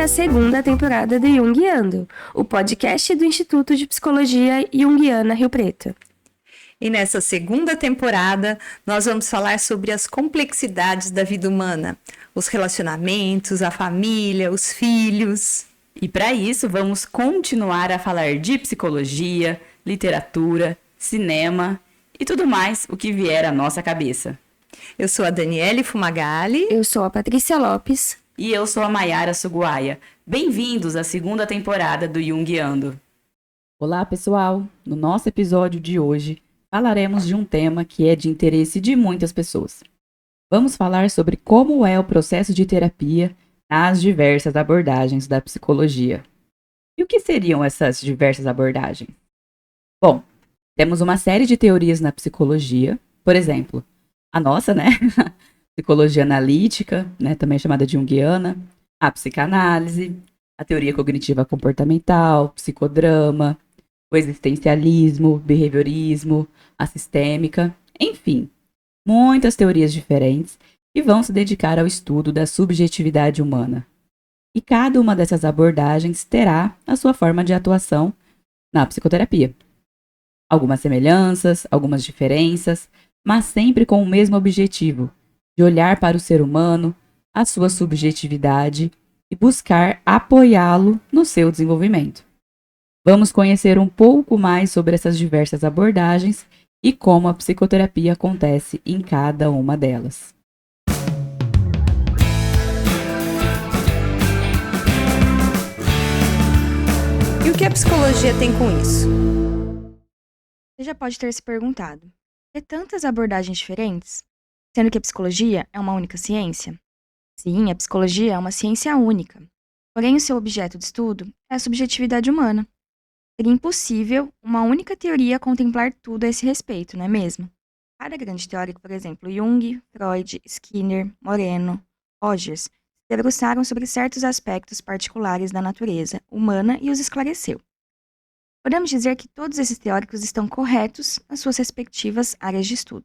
a segunda temporada do Jungiando, o podcast do Instituto de Psicologia Jungiana Rio Preto. E nessa segunda temporada, nós vamos falar sobre as complexidades da vida humana, os relacionamentos, a família, os filhos. E para isso, vamos continuar a falar de psicologia, literatura, cinema e tudo mais o que vier à nossa cabeça. Eu sou a Daniele Fumagalli. Eu sou a Patrícia Lopes. E eu sou a Maiara Suguaia. Bem-vindos à segunda temporada do Jungiando. Olá, pessoal! No nosso episódio de hoje, falaremos de um tema que é de interesse de muitas pessoas. Vamos falar sobre como é o processo de terapia nas diversas abordagens da psicologia. E o que seriam essas diversas abordagens? Bom, temos uma série de teorias na psicologia, por exemplo, a nossa, psicologia analítica, também chamada de junguiana, a psicanálise, a teoria cognitiva comportamental, psicodrama, o existencialismo, behaviorismo, a sistêmica, enfim, muitas teorias diferentes que vão se dedicar ao estudo da subjetividade humana. E cada uma dessas abordagens terá a sua forma de atuação na psicoterapia. Algumas semelhanças, algumas diferenças, mas sempre com o mesmo objetivo, de olhar para o ser humano, a sua subjetividade e buscar apoiá-lo no seu desenvolvimento. Vamos conhecer um pouco mais sobre essas diversas abordagens e como a psicoterapia acontece em cada uma delas. E o que a psicologia tem com isso? Você já pode ter se perguntado, por que tantas abordagens diferentes? Sendo que a psicologia é uma única ciência? Sim, a psicologia é uma ciência única. Porém, o seu objeto de estudo é a subjetividade humana. Seria impossível uma única teoria contemplar tudo a esse respeito, não é mesmo? Cada grande teórico, por exemplo, Jung, Freud, Skinner, Moreno, Rogers, se debruçaram sobre certos aspectos particulares da natureza humana e os esclareceu. Podemos dizer que todos esses teóricos estão corretos nas suas respectivas áreas de estudo.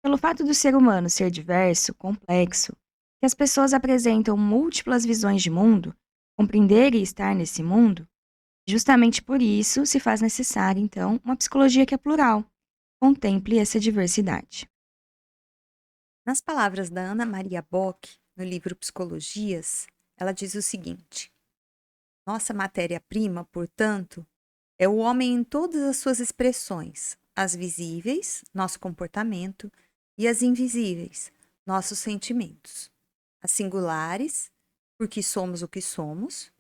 Pelo fato do ser humano ser diverso, complexo, que as pessoas apresentam múltiplas visões de mundo, compreender e estar nesse mundo, justamente por isso se faz necessária, então, uma psicologia que é plural, contemple essa diversidade. Nas palavras da Ana Maria Bock, no livro Psicologias, ela diz o seguinte: nossa matéria-prima, portanto, é o homem em todas as suas expressões, as visíveis, nosso comportamento, e as invisíveis, nossos sentimentos, as singulares, porque somos o que somos,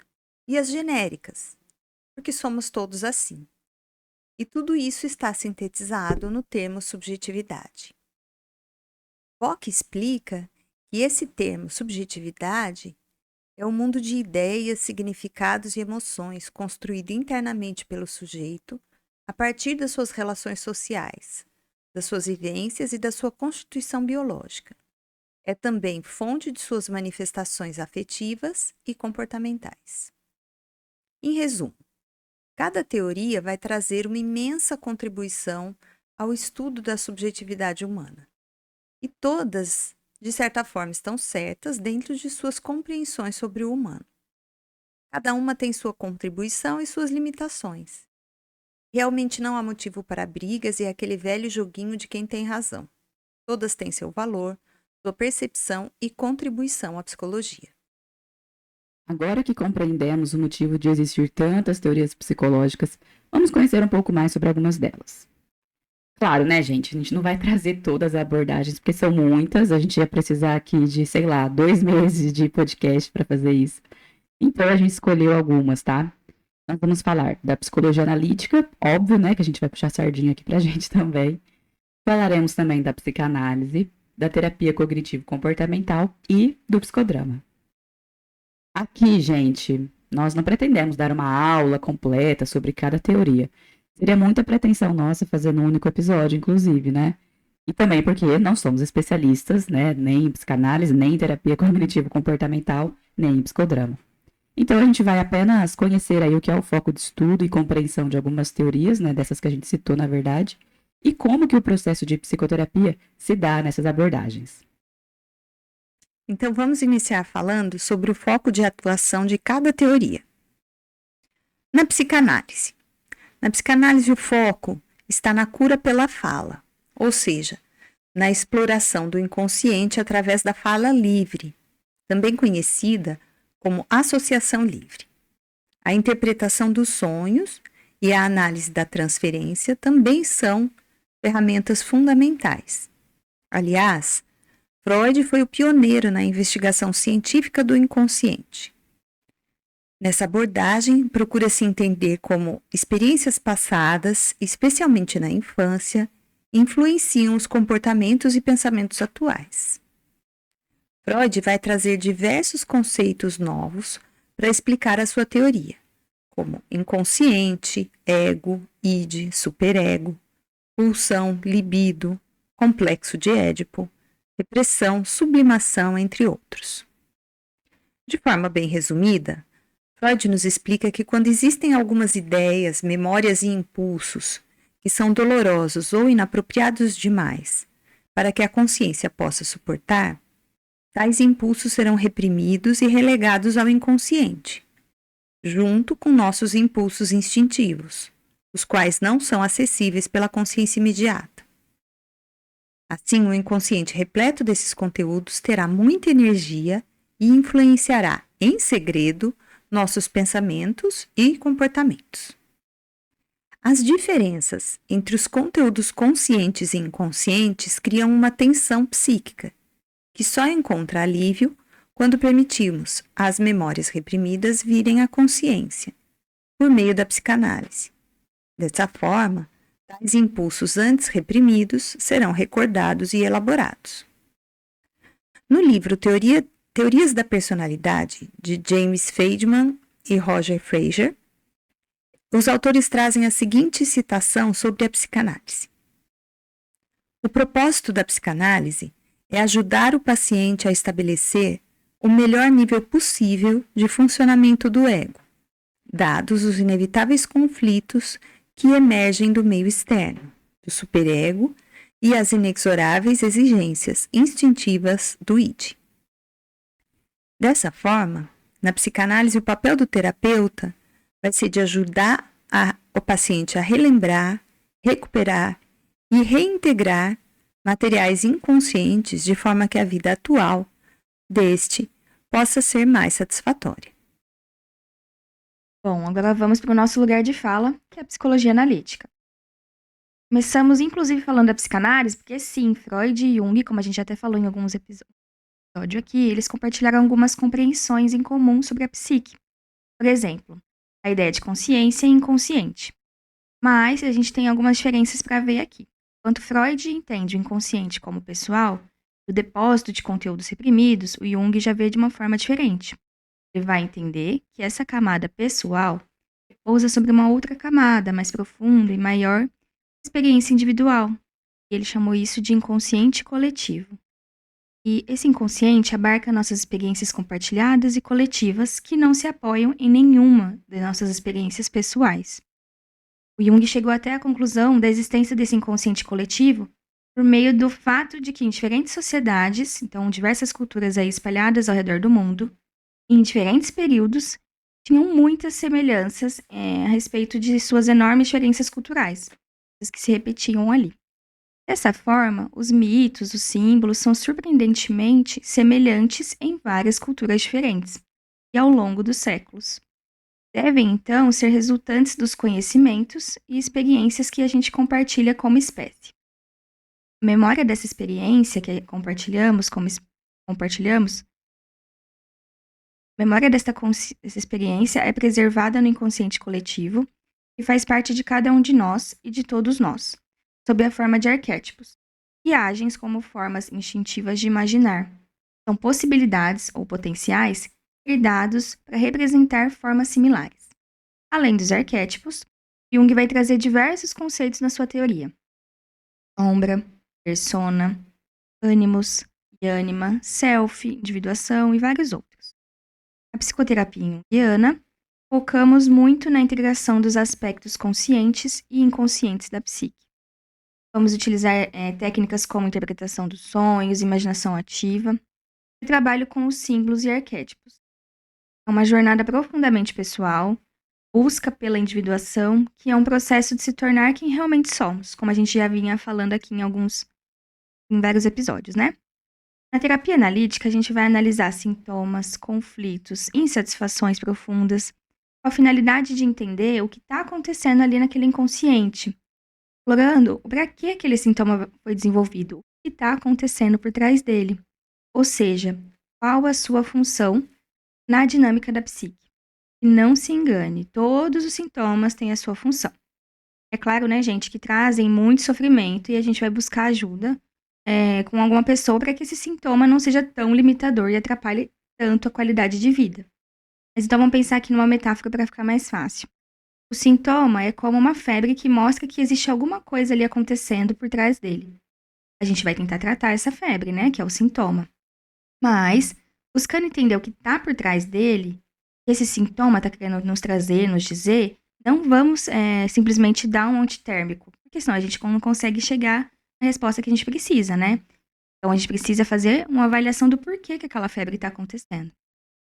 e as genéricas, porque somos todos assim. E tudo isso está sintetizado no termo subjetividade. Bock explica que esse termo subjetividade é um mundo de ideias, significados e emoções construído internamente pelo sujeito a partir das suas relações sociais, das suas vivências e da sua constituição biológica. É também fonte de suas manifestações afetivas e comportamentais. Em resumo, cada teoria vai trazer uma imensa contribuição ao estudo da subjetividade humana. E todas, de certa forma, estão certas dentro de suas compreensões sobre o humano. Cada uma tem sua contribuição e suas limitações. Realmente não há motivo para brigas e aquele velho joguinho de quem tem razão. Todas têm seu valor, sua percepção e contribuição à psicologia. Agora que compreendemos o motivo de existir tantas teorias psicológicas, vamos conhecer um pouco mais sobre algumas delas. Claro, gente? A gente não vai trazer todas as abordagens, porque são muitas. A gente ia precisar aqui de, 2 meses de podcast para fazer isso. Então, a gente escolheu algumas, tá? Nós vamos falar da psicologia analítica, óbvio, que a gente vai puxar sardinha aqui pra gente também. Falaremos também da psicanálise, da terapia cognitivo-comportamental e do psicodrama. Aqui, gente, nós não pretendemos dar uma aula completa sobre cada teoria. Seria muita pretensão nossa fazer num único episódio, inclusive, E também porque não somos especialistas, nem em psicanálise, nem em terapia cognitivo-comportamental, nem em psicodrama. Então, a gente vai apenas conhecer aí o que é o foco de estudo e compreensão de algumas teorias, dessas que a gente citou, na verdade, e como que o processo de psicoterapia se dá nessas abordagens. Então, vamos iniciar falando sobre o foco de atuação de cada teoria. Na psicanálise. Na psicanálise, o foco está na cura pela fala, ou seja, na exploração do inconsciente através da fala livre, também conhecida como associação livre. A interpretação dos sonhos e a análise da transferência também são ferramentas fundamentais. Aliás, Freud foi o pioneiro na investigação científica do inconsciente. Nessa abordagem, procura-se entender como experiências passadas, especialmente na infância, influenciam os comportamentos e pensamentos atuais. Freud vai trazer diversos conceitos novos para explicar a sua teoria, como inconsciente, ego, id, superego, pulsão, libido, complexo de Édipo, repressão, sublimação, entre outros. De forma bem resumida, Freud nos explica que quando existem algumas ideias, memórias e impulsos que são dolorosos ou inapropriados demais para que a consciência possa suportar, tais impulsos serão reprimidos e relegados ao inconsciente, junto com nossos impulsos instintivos, os quais não são acessíveis pela consciência imediata. Assim, o inconsciente repleto desses conteúdos terá muita energia e influenciará, em segredo, nossos pensamentos e comportamentos. As diferenças entre os conteúdos conscientes e inconscientes criam uma tensão psíquica, que só encontra alívio quando permitimos as memórias reprimidas virem à consciência, por meio da psicanálise. Dessa forma, tais impulsos antes reprimidos serão recordados e elaborados. No livro Teorias da Personalidade, de James Feidman e Roger Fraser, os autores trazem a seguinte citação sobre a psicanálise. O propósito da psicanálise é ajudar o paciente a estabelecer o melhor nível possível de funcionamento do ego, dados os inevitáveis conflitos que emergem do meio externo, do superego e as inexoráveis exigências instintivas do id. Dessa forma, na psicanálise, o papel do terapeuta vai ser de ajudar o paciente a relembrar, recuperar e reintegrar materiais inconscientes de forma que a vida atual deste possa ser mais satisfatória. Bom, agora vamos para o nosso lugar de fala, que é a psicologia analítica. Começamos, inclusive, falando da psicanálise, porque sim, Freud e Jung, como a gente até falou em alguns episódios aqui, eles compartilharam algumas compreensões em comum sobre a psique. Por exemplo, a ideia de consciência e inconsciente. Mas a gente tem algumas diferenças para ver aqui. Enquanto Freud entende o inconsciente como pessoal, o depósito de conteúdos reprimidos, o Jung já vê de uma forma diferente. Ele vai entender que essa camada pessoal repousa sobre uma outra camada mais profunda e maior experiência individual. E ele chamou isso de inconsciente coletivo. E esse inconsciente abarca nossas experiências compartilhadas e coletivas que não se apoiam em nenhuma das nossas experiências pessoais. O Jung chegou até a conclusão da existência desse inconsciente coletivo por meio do fato de que em diferentes sociedades, então diversas culturas aí espalhadas ao redor do mundo, em diferentes períodos, tinham muitas semelhanças a respeito de suas enormes diferenças culturais, que se repetiam ali. Dessa forma, os mitos, os símbolos são surpreendentemente semelhantes em várias culturas diferentes e ao longo dos séculos. Devem, então, ser resultantes dos conhecimentos e experiências que a gente compartilha como espécie. A memória dessa experiência que compartilhamos, a memória dessa experiência é preservada no inconsciente coletivo e faz parte de cada um de nós e de todos nós, sob a forma de arquétipos, que agem como formas instintivas de imaginar. São possibilidades ou potenciais herdados para representar formas similares. Além dos arquétipos, Jung vai trazer diversos conceitos na sua teoria. Sombra, persona, ânimos e ânima, self, individuação e vários outros. Na psicoterapia junguiana, focamos muito na integração dos aspectos conscientes e inconscientes da psique. Vamos utilizar técnicas como interpretação dos sonhos, imaginação ativa. e trabalho com os símbolos e arquétipos. É uma jornada profundamente pessoal, busca pela individuação, que é um processo de se tornar quem realmente somos, como a gente já vinha falando aqui em vários episódios, né? Na terapia analítica, a gente vai analisar sintomas, conflitos, insatisfações profundas, com a finalidade de entender o que está acontecendo ali naquele inconsciente, explorando para que aquele sintoma foi desenvolvido, o que está acontecendo por trás dele, ou seja, qual a sua função na dinâmica da psique. E não se engane, todos os sintomas têm a sua função. É claro, né, gente, que trazem muito sofrimento e a gente vai buscar ajuda com alguma pessoa para que esse sintoma não seja tão limitador e atrapalhe tanto a qualidade de vida. Mas então vamos pensar aqui numa metáfora para ficar mais fácil. O sintoma é como uma febre que mostra que existe alguma coisa ali acontecendo por trás dele. A gente vai tentar tratar essa febre, né, que é o sintoma. Mas, buscando entender o que está por trás dele, que esse sintoma está querendo nos trazer, nos dizer, não vamos simplesmente dar um antitérmico, porque senão a gente não consegue chegar na resposta que a gente precisa, né? Então a gente precisa fazer uma avaliação do porquê que aquela febre está acontecendo,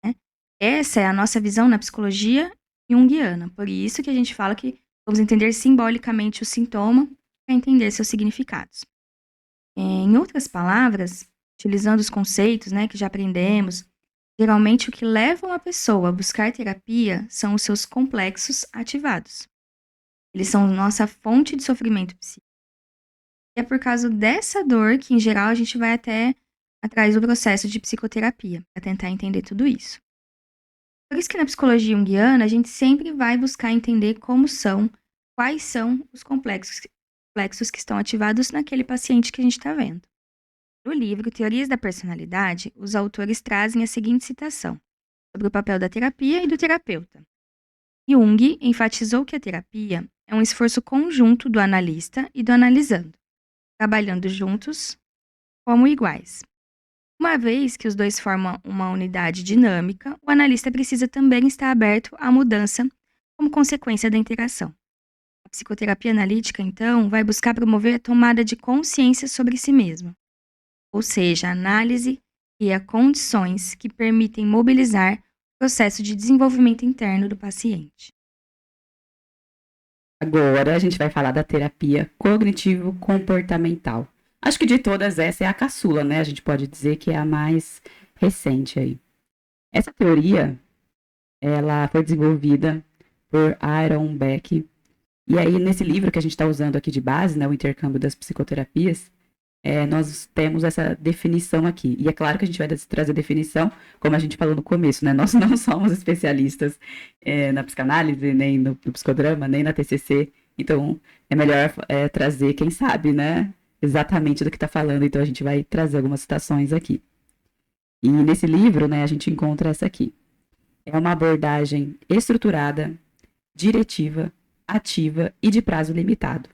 né? Essa é a nossa visão na psicologia junguiana, por isso que a gente fala que vamos entender simbolicamente o sintoma para entender seus significados. Em outras palavras, utilizando os conceitos, né, que já aprendemos, geralmente o que leva uma pessoa a buscar terapia são os seus complexos ativados. Eles são nossa fonte de sofrimento psíquico. E é por causa dessa dor que, em geral, a gente vai até atrás do processo de psicoterapia, para tentar entender tudo isso. Por isso que na psicologia junguiana, a gente sempre vai buscar entender quais são os complexos que estão ativados naquele paciente que a gente está vendo. No livro Teorias da Personalidade, os autores trazem a seguinte citação sobre o papel da terapia e do terapeuta. Jung enfatizou que a terapia é um esforço conjunto do analista e do analisando, trabalhando juntos como iguais. Uma vez que os dois formam uma unidade dinâmica, o analista precisa também estar aberto à mudança como consequência da interação. A psicoterapia analítica, então, vai buscar promover a tomada de consciência sobre si mesmo, ou seja, a análise cria condições que permitem mobilizar o processo de desenvolvimento interno do paciente. Agora a gente vai falar da terapia cognitivo-comportamental. Acho que de todas essa é a caçula, né? A gente pode dizer que é a mais recente aí. Essa teoria, ela foi desenvolvida por Aaron Beck. E aí, nesse livro que a gente está usando aqui de base, né, o intercâmbio das psicoterapias, nós temos essa definição aqui. E é claro que a gente vai trazer definição, como a gente falou no começo, né? Nós não somos especialistas na psicanálise, nem no psicodrama, nem na TCC. Então, é melhor trazer quem sabe, né? Exatamente do que está falando. Então, a gente vai trazer algumas citações aqui. E nesse livro, né, a gente encontra essa aqui. É uma abordagem estruturada, diretiva, ativa e de prazo limitado.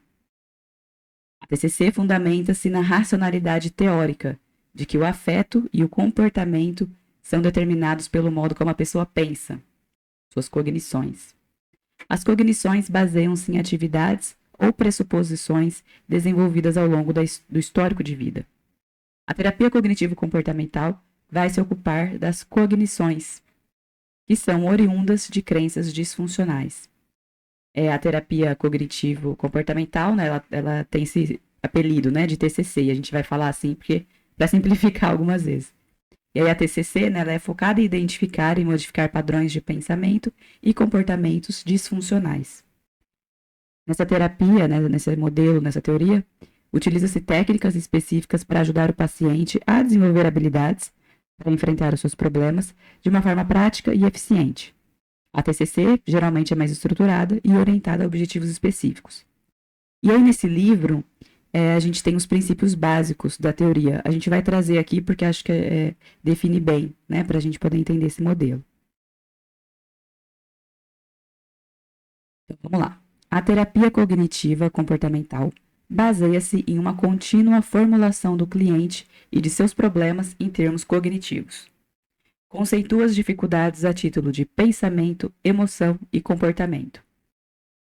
A TCC fundamenta-se na racionalidade teórica de que o afeto e o comportamento são determinados pelo modo como a pessoa pensa, suas cognições. As cognições baseiam-se em atividades ou pressuposições desenvolvidas ao longo do histórico de vida. A terapia cognitivo-comportamental vai se ocupar das cognições, que são oriundas de crenças disfuncionais. A terapia cognitivo-comportamental, né, ela tem esse apelido, né, de TCC, e a gente vai falar assim porque para simplificar algumas vezes. E aí a TCC, né, ela é focada em identificar e modificar padrões de pensamento e comportamentos disfuncionais. Nessa terapia, né, nesse modelo, nessa teoria, utiliza-se técnicas específicas para ajudar o paciente a desenvolver habilidades para enfrentar os seus problemas de uma forma prática e eficiente. A TCC geralmente é mais estruturada e orientada a objetivos específicos. E aí, nesse livro, a gente tem os princípios básicos da teoria. A gente vai trazer aqui porque acho que define bem, né, para a gente poder entender esse modelo. Então, vamos lá. A terapia cognitiva comportamental baseia-se em uma contínua formulação do cliente e de seus problemas em termos cognitivos. Conceitua as dificuldades a título de pensamento, emoção e comportamento.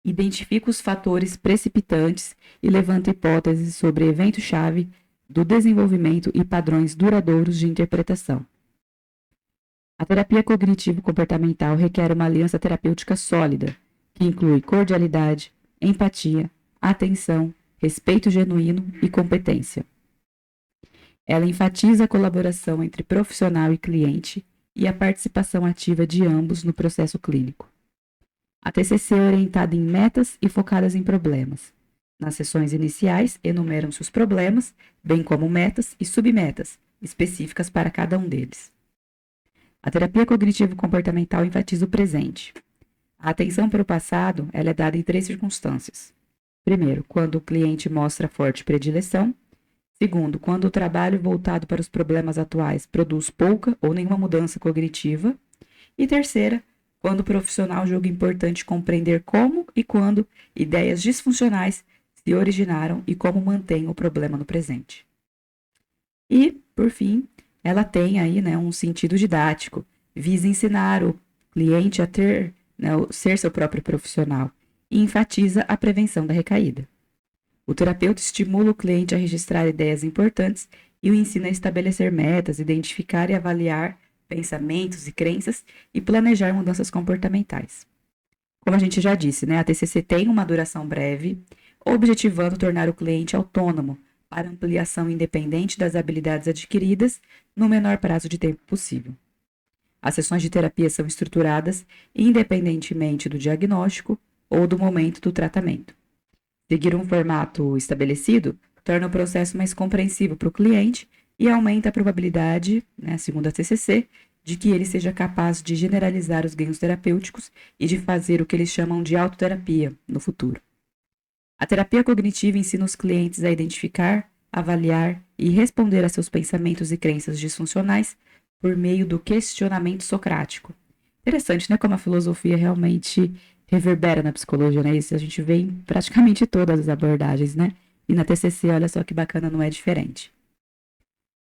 Identifica os fatores precipitantes e levanta hipóteses sobre evento-chave do desenvolvimento e padrões duradouros de interpretação. A terapia cognitivo-comportamental requer uma aliança terapêutica sólida, que inclui cordialidade, empatia, atenção, respeito genuíno e competência. Ela enfatiza a colaboração entre profissional e cliente e a participação ativa de ambos no processo clínico. A TCC é orientada em metas e focadas em problemas. Nas sessões iniciais, enumeram-se os problemas, bem como metas e submetas específicas para cada um deles. A terapia cognitivo-comportamental enfatiza o presente. A atenção para o passado ela é dada em 3 circunstâncias. Primeiro, quando o cliente mostra forte predileção. Segundo, quando o trabalho voltado para os problemas atuais produz pouca ou nenhuma mudança cognitiva. E terceira, quando o profissional julga importante compreender como e quando ideias disfuncionais se originaram e como mantém o problema no presente. E, por fim, ela tem aí, um sentido didático, visa ensinar o cliente a ser seu próprio profissional e enfatiza a prevenção da recaída. O terapeuta estimula o cliente a registrar ideias importantes e o ensina a estabelecer metas, identificar e avaliar pensamentos e crenças e planejar mudanças comportamentais. Como a gente já disse, a TCC tem uma duração breve, objetivando tornar o cliente autônomo para ampliação independente das habilidades adquiridas no menor prazo de tempo possível. As sessões de terapia são estruturadas independentemente do diagnóstico ou do momento do tratamento. Seguir um formato estabelecido torna o processo mais compreensível para o cliente e aumenta a probabilidade, segundo a TCC, de que ele seja capaz de generalizar os ganhos terapêuticos e de fazer o que eles chamam de autoterapia no futuro. A terapia cognitiva ensina os clientes a identificar, avaliar e responder a seus pensamentos e crenças disfuncionais por meio do questionamento socrático. Interessante, como a filosofia realmente reverbera na psicologia, Isso a gente vê em praticamente todas as abordagens, E na TCC, olha só que bacana, não é diferente.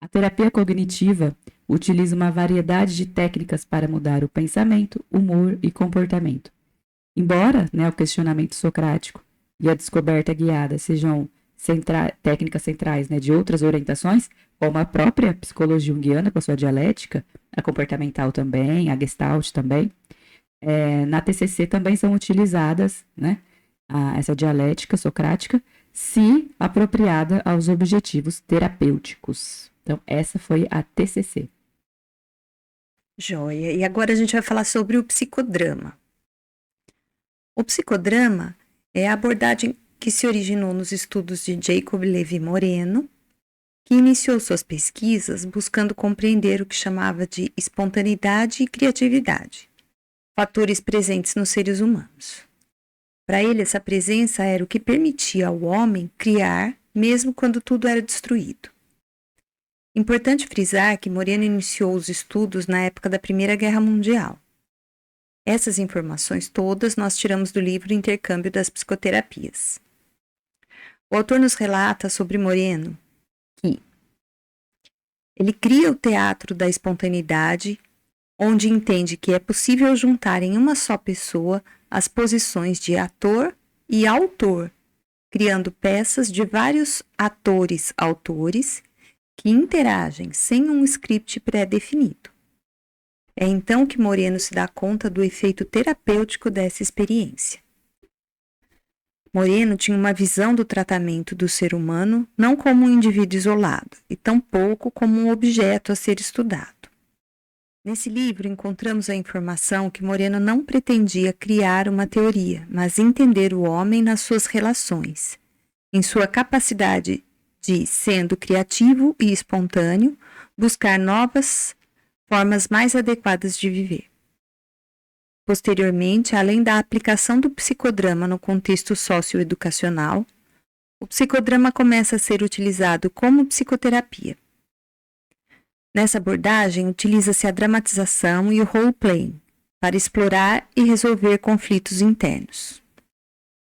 A terapia cognitiva utiliza uma variedade de técnicas para mudar o pensamento, humor e comportamento. Embora, o questionamento socrático e a descoberta guiada sejam técnicas centrais, de outras orientações, como a própria psicologia junguiana com a sua dialética, a comportamental também, a Gestalt também, na TCC também são utilizadas, essa dialética socrática, se apropriada aos objetivos terapêuticos. Então, essa foi a TCC. Joia. E agora a gente vai falar sobre o psicodrama. O psicodrama é a abordagem que se originou nos estudos de Jacob Levy Moreno, que iniciou suas pesquisas buscando compreender o que chamava de espontaneidade e criatividade, fatores presentes nos seres humanos. Para ele, essa presença era o que permitia ao homem criar, mesmo quando tudo era destruído. Importante frisar que Moreno iniciou os estudos na época da Primeira Guerra Mundial. Essas informações todas nós tiramos do livro Intercâmbio das Psicoterapias. O autor nos relata sobre Moreno que ele cria o teatro da espontaneidade, onde entende que é possível juntar em uma só pessoa as posições de ator e autor, criando peças de vários atores-autores que interagem sem um script pré-definido. É então que Moreno se dá conta do efeito terapêutico dessa experiência. Moreno tinha uma visão do tratamento do ser humano não como um indivíduo isolado, e tampouco como um objeto a ser estudado. Nesse livro encontramos a informação que Moreno não pretendia criar uma teoria, mas entender o homem nas suas relações, em sua capacidade de, sendo criativo e espontâneo, buscar novas formas mais adequadas de viver. Posteriormente, além da aplicação do psicodrama no contexto socioeducacional, o psicodrama começa a ser utilizado como psicoterapia. Nessa abordagem, utiliza-se a dramatização e o role-playing para explorar e resolver conflitos internos.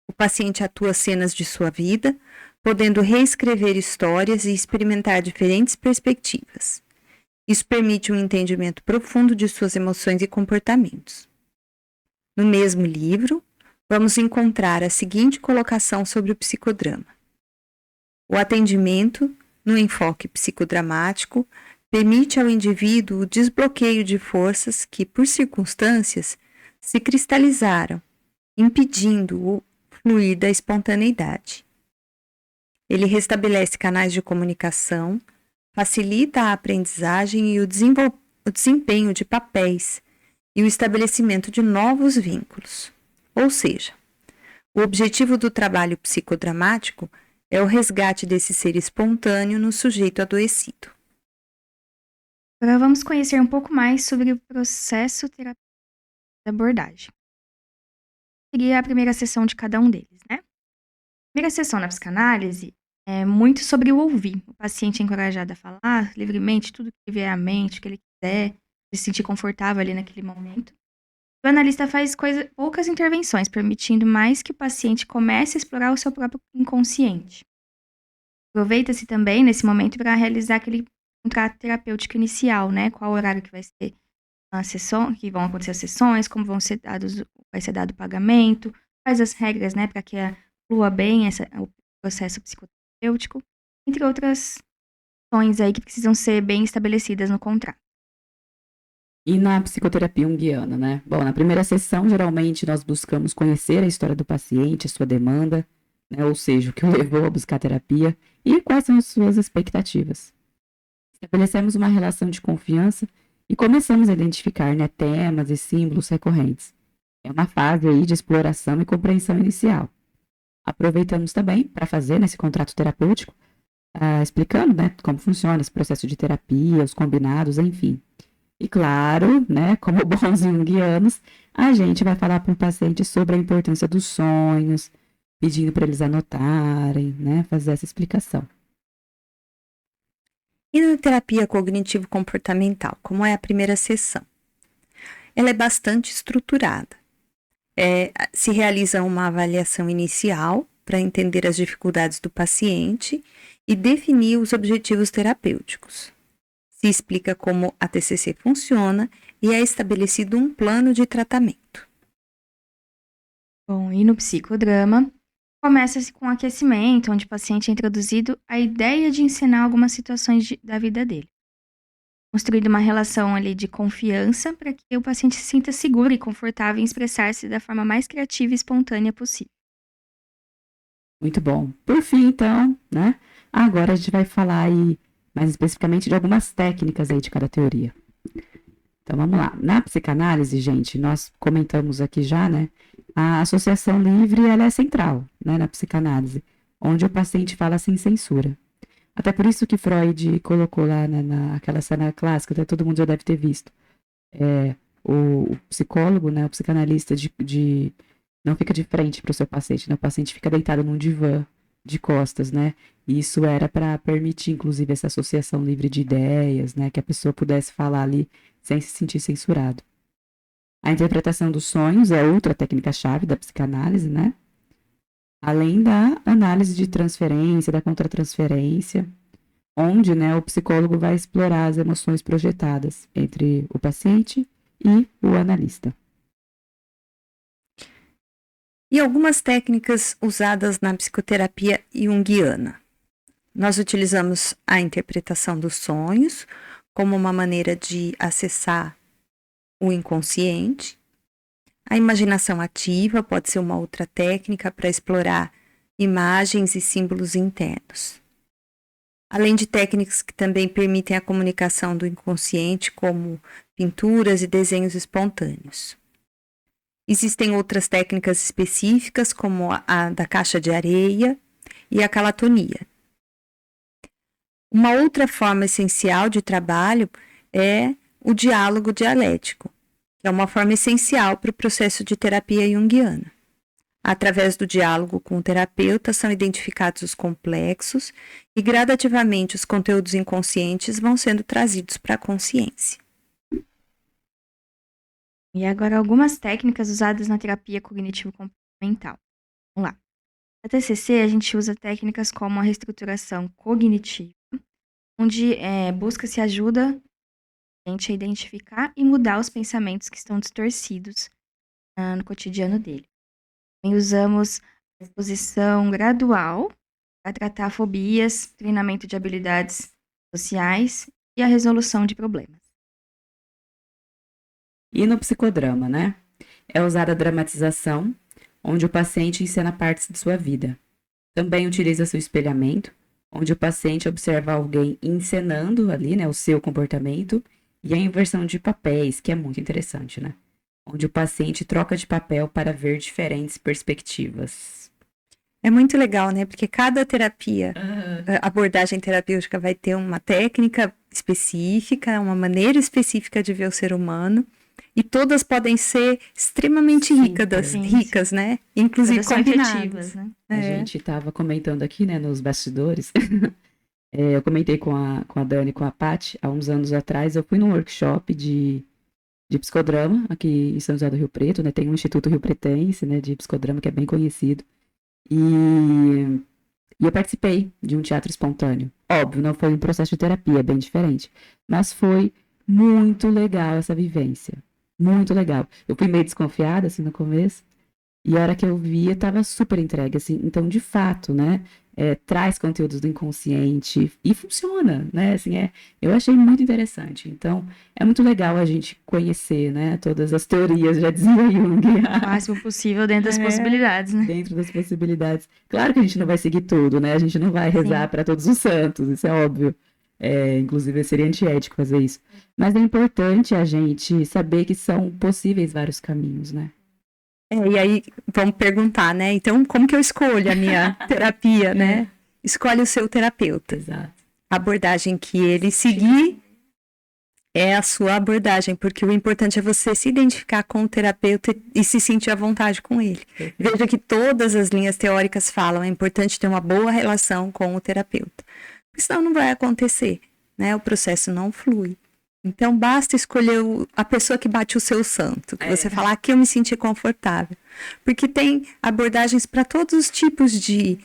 O paciente atua cenas de sua vida, podendo reescrever histórias e experimentar diferentes perspectivas. Isso permite um entendimento profundo de suas emoções e comportamentos. No mesmo livro, vamos encontrar a seguinte colocação sobre o psicodrama. O atendimento, no enfoque psicodramático, permite ao indivíduo o desbloqueio de forças que, por circunstâncias, se cristalizaram, impedindo o fluir da espontaneidade. Ele restabelece canais de comunicação, facilita a aprendizagem e o desempenho de papéis e o estabelecimento de novos vínculos. Ou seja, o objetivo do trabalho psicodramático é o resgate desse ser espontâneo no sujeito adoecido. Agora vamos conhecer um pouco mais sobre o processo terapêutico da abordagem. Seria a primeira sessão de cada um deles, né? A primeira sessão na psicanálise é muito sobre o ouvir. O paciente é encorajado a falar livremente tudo que vier à mente, o que ele quiser, se sentir confortável ali naquele momento. O analista faz poucas intervenções, permitindo mais que o paciente comece a explorar o seu próprio inconsciente. Aproveita-se também nesse momento para realizar aquele contrato terapêutico inicial, né? Qual o horário que vai ser a sessão, que vão acontecer as sessões, como vai ser dado o pagamento, quais as regras, né, para que flua bem o processo psicoterapêutico, entre outras questões aí que precisam ser bem estabelecidas no contrato. E na psicoterapia junguiana, né? Bom, na primeira sessão, geralmente, nós buscamos conhecer a história do paciente, a sua demanda, né? Ou seja, o que o levou a buscar terapia e quais são as suas expectativas. Estabelecemos uma relação de confiança e começamos a identificar, né, temas e símbolos recorrentes. É uma fase aí de exploração e compreensão inicial. Aproveitamos também para fazer nesse contrato terapêutico, explicando, né, como funciona esse processo de terapia, os combinados, enfim. E claro, né, como bons junguianos, a gente vai falar para o paciente sobre a importância dos sonhos, pedindo para eles anotarem, né, fazer essa explicação. E na terapia cognitivo-comportamental, como é a primeira sessão? Ela é bastante estruturada. Se realiza uma avaliação inicial para entender as dificuldades do paciente e definir os objetivos terapêuticos. Se explica como a TCC funciona e é estabelecido um plano de tratamento. Bom, e no psicodrama, começa-se com aquecimento, onde o paciente é introduzido a ideia de ensinar algumas situações da vida dele. Construída uma relação ali de confiança para que o paciente se sinta seguro e confortável em expressar-se da forma mais criativa e espontânea possível. Muito bom. Por fim, então, né? Agora a gente vai falar aí mais especificamente de algumas técnicas aí de cada teoria. Então vamos lá. Na psicanálise, gente, nós comentamos aqui já, né? A associação livre, ela é central, né, na psicanálise, onde o paciente fala sem censura. Até por isso que Freud colocou lá naquela cena clássica, até todo mundo já deve ter visto. O psicólogo, né, o psicanalista não fica de frente para o seu paciente, né? O paciente fica deitado num divã de costas, né? E isso era para permitir, inclusive, essa associação livre de ideias, né? Que a pessoa pudesse falar ali sem se sentir censurado. A interpretação dos sonhos é outra técnica-chave da psicanálise, né? Além da análise de transferência, da contratransferência, onde, né, o psicólogo vai explorar as emoções projetadas entre o paciente e o analista. E algumas técnicas usadas na psicoterapia junguiana. Nós utilizamos a interpretação dos sonhos como uma maneira de acessar o inconsciente. A imaginação ativa pode ser uma outra técnica para explorar imagens e símbolos internos. Além de técnicas que também permitem a comunicação do inconsciente, como pinturas e desenhos espontâneos. Existem outras técnicas específicas, como a da caixa de areia e a calatonia. Uma outra forma essencial de trabalho é o diálogo dialético, que é uma forma essencial para o processo de terapia junguiana. Através do diálogo com o terapeuta são identificados os complexos e gradativamente os conteúdos inconscientes vão sendo trazidos para a consciência. E agora algumas técnicas usadas na terapia cognitivo-comportamental. Vamos lá. Na TCC, a gente usa técnicas como a reestruturação cognitiva, onde busca-se ajuda a gente a identificar e mudar os pensamentos que estão distorcidos no cotidiano dele. Também usamos a exposição gradual para tratar fobias, treinamento de habilidades sociais e a resolução de problemas. E no psicodrama, né? É usada a dramatização, onde o paciente encena partes de sua vida. Também utiliza-se o espelhamento, onde o paciente observa alguém encenando ali, né, o seu comportamento, e a inversão de papéis, que é muito interessante, né? Onde o paciente troca de papel para ver diferentes perspectivas. É muito legal, né? Porque cada terapia, abordagem terapêutica vai ter uma técnica específica, uma maneira específica de ver o ser humano. E todas podem ser extremamente ricas, né? Inclusive Todas são combinadas. efetivas, né? A gente estava comentando aqui, né, nos bastidores. Eu comentei com a Dani e com a Paty, há uns anos atrás, eu fui num workshop de psicodrama aqui em São José do Rio Preto, né? Tem um Instituto Rio Pretense, né, de psicodrama, que é bem conhecido. E eu participei de um teatro espontâneo. Óbvio, não foi um processo de terapia, é bem diferente. Mas foi muito legal essa vivência. Muito legal. Eu fui meio desconfiada, assim, no começo. E a hora que eu vi, eu tava super entregue, assim. Então, de fato, né? Traz conteúdos do inconsciente e funciona, né? Assim, eu achei muito interessante. Então, é muito legal a gente conhecer, né? Todas as teorias, já dizia Jung. O máximo possível dentro das possibilidades, né? Dentro das possibilidades. Claro que a gente não vai seguir tudo, né? A gente não vai rezar para todos os santos, isso é óbvio. Inclusive, seria antiético fazer isso. Mas é importante a gente saber que são possíveis vários caminhos, né? E aí, vamos perguntar, né? Então, como que eu escolho a minha terapia, né? Escolhe o seu terapeuta. Exato. A abordagem que ele seguir é a sua abordagem, porque o importante é você se identificar com o terapeuta e se sentir à vontade com ele. Veja que todas as linhas teóricas falam, é importante ter uma boa relação com o terapeuta. Porque senão não vai acontecer, né? O processo não flui. Então, basta escolher a pessoa que bate o seu santo. Que você falar, aqui eu me senti confortável. Porque tem abordagens para todos os tipos de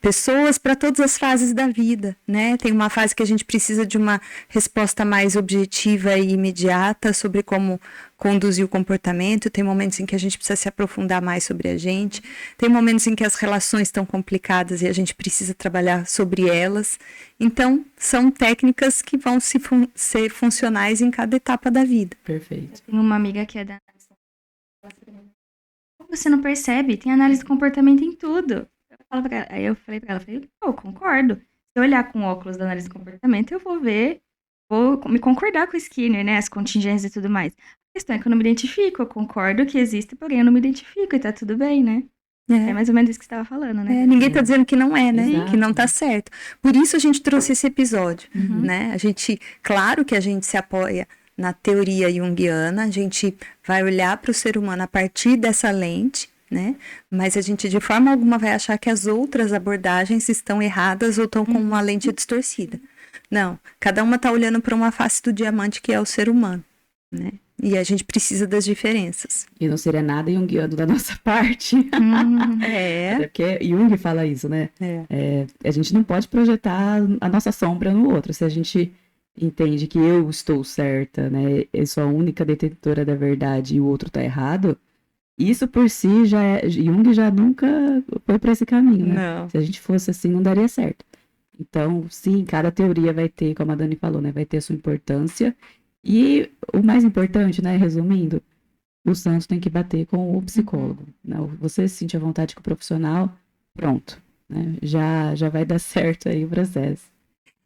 pessoas, para todas as fases da vida, né? Tem uma fase que a gente precisa de uma resposta mais objetiva e imediata sobre como conduzir o comportamento. Tem momentos em que a gente precisa se aprofundar mais sobre a gente. Tem momentos em que as relações estão complicadas e a gente precisa trabalhar sobre elas. Então, são técnicas que vão ser funcionais em cada etapa da vida. Perfeito. Tem uma amiga que é da como você não percebe? Tem análise do comportamento em tudo. Aí eu falei pra ela, eu concordo. Se eu olhar com óculos da análise do comportamento, eu vou me concordar com o Skinner, né? As contingências e tudo mais. A questão é que eu não me identifico, eu concordo que existe, porém eu não me identifico e tá tudo bem, né? É mais ou menos isso que você estava falando, né? Ninguém tá dizendo que não é, né? Exato. Que não tá certo. Por isso a gente trouxe esse episódio, né? Claro que a gente se apoia na teoria junguiana, a gente vai olhar para o ser humano a partir dessa lente, né? Mas a gente de forma alguma vai achar que as outras abordagens estão erradas ou estão com uma lente distorcida. Não, cada uma está olhando para uma face do diamante que é o ser humano, né? E a gente precisa das diferenças. E não seria nada junguiano da nossa parte. Até porque Jung fala isso, né? A gente não pode projetar a nossa sombra no outro. Se a gente entende que eu estou certa, né? Eu sou a única detentora da verdade e o outro está errado. Isso por si Jung já nunca foi para esse caminho, né? Não. Se a gente fosse assim, não daria certo. Então, sim, cada teoria vai ter, como a Dani falou, né? Vai ter a sua importância. E o mais importante, né? Resumindo, o santo tem que bater com o psicólogo. Não, você se sentir à vontade com o profissional, pronto. Né? Já vai dar certo aí o processo.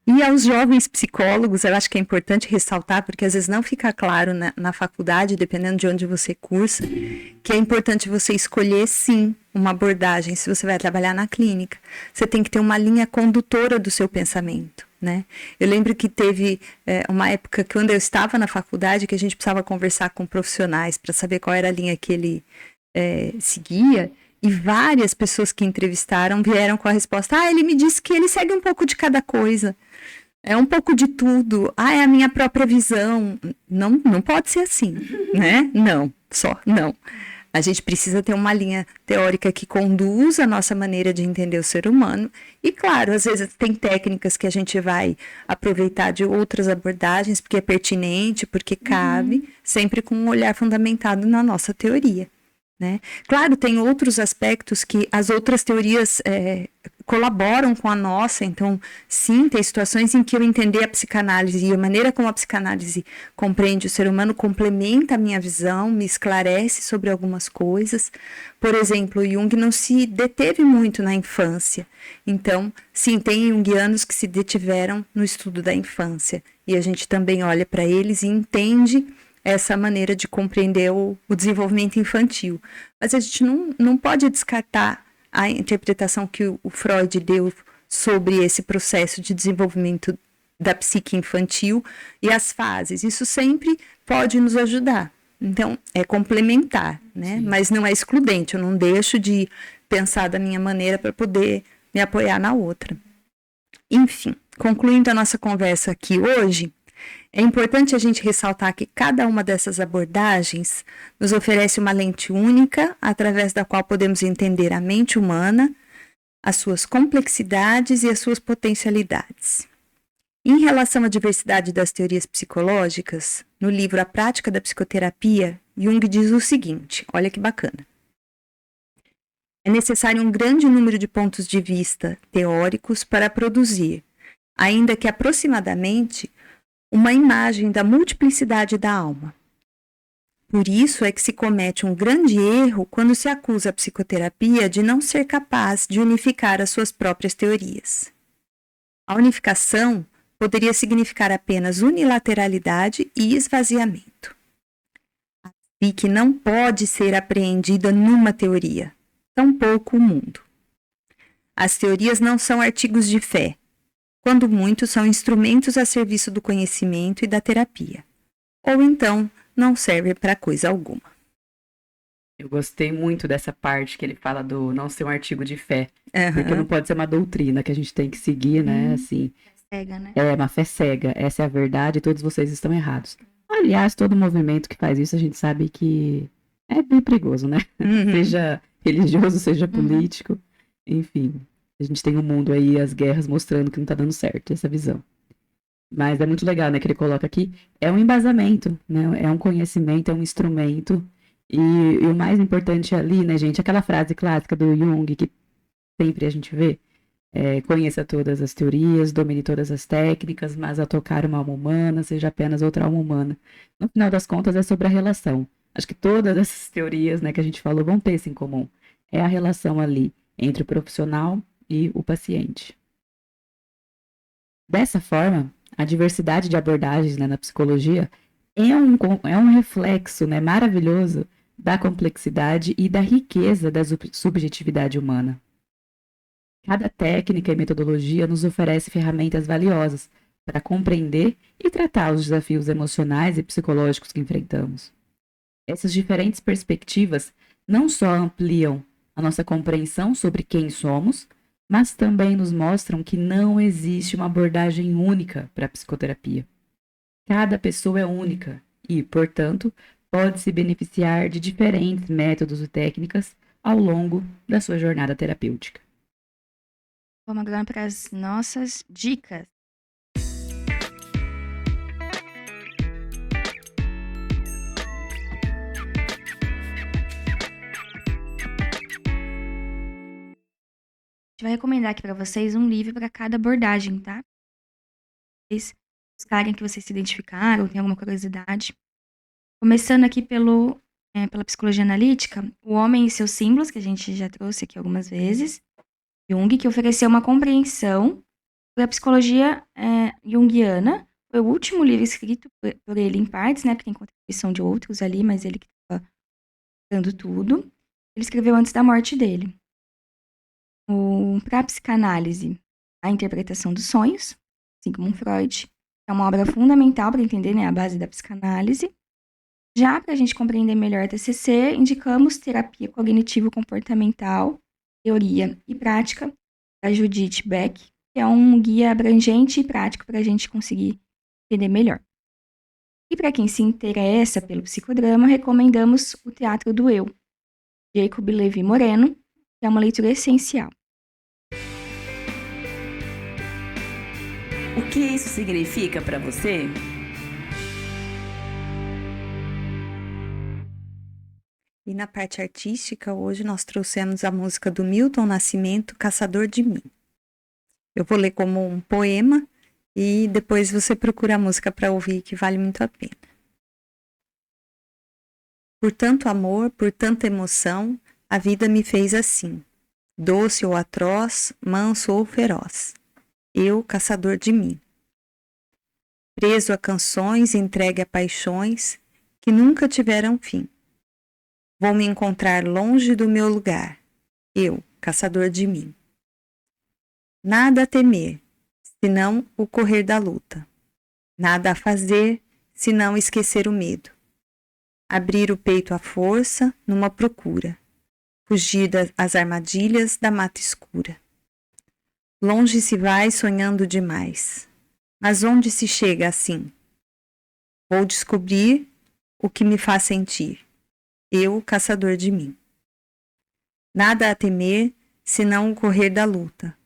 E aos jovens psicólogos, eu acho que é importante ressaltar, porque às vezes não fica claro na faculdade, dependendo de onde você cursa, que é importante você escolher, sim, uma abordagem. Se você vai trabalhar na clínica, você tem que ter uma linha condutora do seu pensamento, né? Eu lembro que teve uma época que quando eu estava na faculdade, que a gente precisava conversar com profissionais para saber qual era a linha que ele seguia, e várias pessoas que entrevistaram vieram com a resposta, ele me disse que ele segue um pouco de cada coisa. É um pouco de tudo. É a minha própria visão. Não pode ser assim, né? Não. A gente precisa ter uma linha teórica que conduza a nossa maneira de entender o ser humano. E, claro, às vezes tem técnicas que a gente vai aproveitar de outras abordagens, porque é pertinente, porque cabe, sempre com um olhar fundamentado na nossa teoria. Né? Claro, tem outros aspectos que as outras teorias colaboram com a nossa. Então, sim, tem situações em que eu entender a psicanálise e a maneira como a psicanálise compreende o ser humano complementa a minha visão, me esclarece sobre algumas coisas. Por exemplo, o Jung não se deteve muito na infância. Então, sim, tem junguianos que se detiveram no estudo da infância. E a gente também olha para eles e entende essa maneira de compreender o desenvolvimento infantil. Mas a gente não pode descartar a interpretação que o Freud deu sobre esse processo de desenvolvimento da psique infantil e as fases. Isso sempre pode nos ajudar. Então, é complementar, né? Sim. Mas não é excludente. Eu não deixo de pensar da minha maneira para poder me apoiar na outra. Enfim, concluindo a nossa conversa aqui hoje, é importante a gente ressaltar que cada uma dessas abordagens nos oferece uma lente única, através da qual podemos entender a mente humana, as suas complexidades e as suas potencialidades. Em relação à diversidade das teorias psicológicas, no livro A Prática da Psicoterapia, Jung diz o seguinte, olha que bacana. É necessário um grande número de pontos de vista teóricos para produzir, ainda que aproximadamente, uma imagem da multiplicidade da alma. Por isso é que se comete um grande erro quando se acusa a psicoterapia de não ser capaz de unificar as suas próprias teorias. A unificação poderia significar apenas unilateralidade e esvaziamento. A psique não pode ser apreendida numa teoria, tampouco o mundo. As teorias não são artigos de fé. Quando muito, são instrumentos a serviço do conhecimento e da terapia. Ou então, não servem para coisa alguma. Eu gostei muito dessa parte que ele fala do não ser um artigo de fé. Uhum. Porque não pode ser uma doutrina que a gente tem que seguir, né? Assim, Cega, né? é uma fé cega. Essa é a verdade e todos vocês estão errados. Aliás, todo movimento que faz isso, a gente sabe que é bem perigoso, né? Uhum. Seja religioso, seja político. Enfim, a gente tem o mundo aí, as guerras mostrando que não tá dando certo, essa visão. Mas é muito legal, né, que ele coloca aqui, é um embasamento, né, é um conhecimento, é um instrumento, e o mais importante ali, né, gente, aquela frase clássica do Jung, que sempre a gente vê, conheça todas as teorias, domine todas as técnicas, mas a tocar uma alma humana, seja apenas outra alma humana. No final das contas, é sobre a relação. Acho que todas essas teorias, né, que a gente falou, vão ter isso em comum. É a relação ali entre o profissional e o paciente. Dessa forma, a diversidade de abordagens, né, na psicologia é um reflexo, né, maravilhoso da complexidade e da riqueza da subjetividade humana. Cada técnica e metodologia nos oferece ferramentas valiosas para compreender e tratar os desafios emocionais e psicológicos que enfrentamos. Essas diferentes perspectivas não só ampliam a nossa compreensão sobre quem somos, mas também nos mostram que não existe uma abordagem única para a psicoterapia. Cada pessoa é única e, portanto, pode se beneficiar de diferentes métodos e técnicas ao longo da sua jornada terapêutica. Vamos agora para as nossas dicas. A gente vai recomendar aqui para vocês um livro para cada abordagem, tá? Vocês buscarem que vocês se identificaram, tem alguma curiosidade. Começando aqui pela psicologia analítica, O Homem e Seus Símbolos, que a gente já trouxe aqui algumas vezes. Jung, que ofereceu uma compreensão da psicologia junguiana. Foi o último livro escrito por ele em partes, né? Porque tem contribuição de outros ali, mas ele que estava dando tudo. Ele escreveu antes da morte dele. Para a psicanálise, A Interpretação dos Sonhos, Sigmund Freud, é uma obra fundamental para entender, né, a base da psicanálise. Já para a gente compreender melhor a TCC, indicamos Terapia Cognitivo-Comportamental, Teoria e Prática, da Judith Beck, que é um guia abrangente e prático para a gente conseguir entender melhor. E para quem se interessa pelo psicodrama, recomendamos O Teatro do Eu, Jacob Levi Moreno, que é uma leitura essencial. O que isso significa para você? E na parte artística, hoje nós trouxemos a música do Milton Nascimento, Caçador de Mim. Eu vou ler como um poema e depois você procura a música para ouvir, que vale muito a pena. Por tanto amor, por tanta emoção, a vida me fez assim. Doce ou atroz, manso ou feroz. Eu, caçador de mim. Preso a canções, entregue a paixões que nunca tiveram fim. Vou me encontrar longe do meu lugar. Eu, caçador de mim. Nada a temer, senão o correr da luta. Nada a fazer, senão esquecer o medo. Abrir o peito à força, numa procura. Fugir das armadilhas da mata escura. Longe se vai sonhando demais. Mas onde se chega assim? Vou descobrir o que me faz sentir. Eu, caçador de mim. Nada a temer, senão o correr da luta.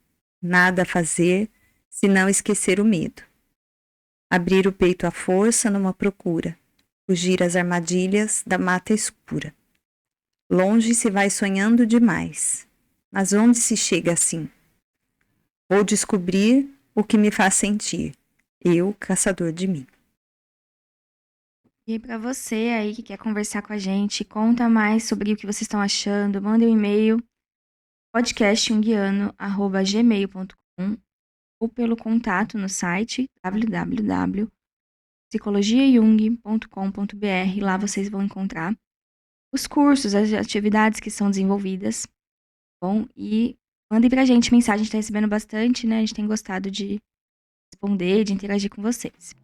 Nada a fazer, senão esquecer o medo. Abrir o peito à força numa procura. Fugir às armadilhas da mata escura. Longe se vai sonhando demais. Mas onde se chega assim? Vou descobrir o que me faz sentir. Eu, caçador de mim. E para você aí que quer conversar com a gente, conta mais sobre o que vocês estão achando, manda um e-mail podcastjunguiano@gmail.com ou pelo contato no site www.psicologiajung.com.br. Lá vocês vão encontrar os cursos, as atividades que são desenvolvidas. Bom, e mandem pra gente mensagem, a gente tá recebendo bastante, né? A gente tem gostado de responder, de interagir com vocês.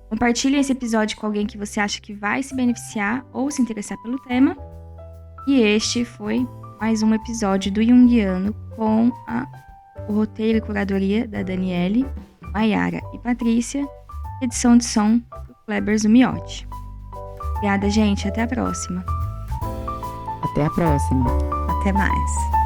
Compartilhem esse episódio com alguém que você acha que vai se beneficiar ou se interessar pelo tema. E este foi mais um episódio do Junguiano com o roteiro e curadoria da Daniele, Maiara e Patrícia, edição de som do Kleber Zumiotti. Obrigada, gente. Até a próxima. Até a próxima. Até mais.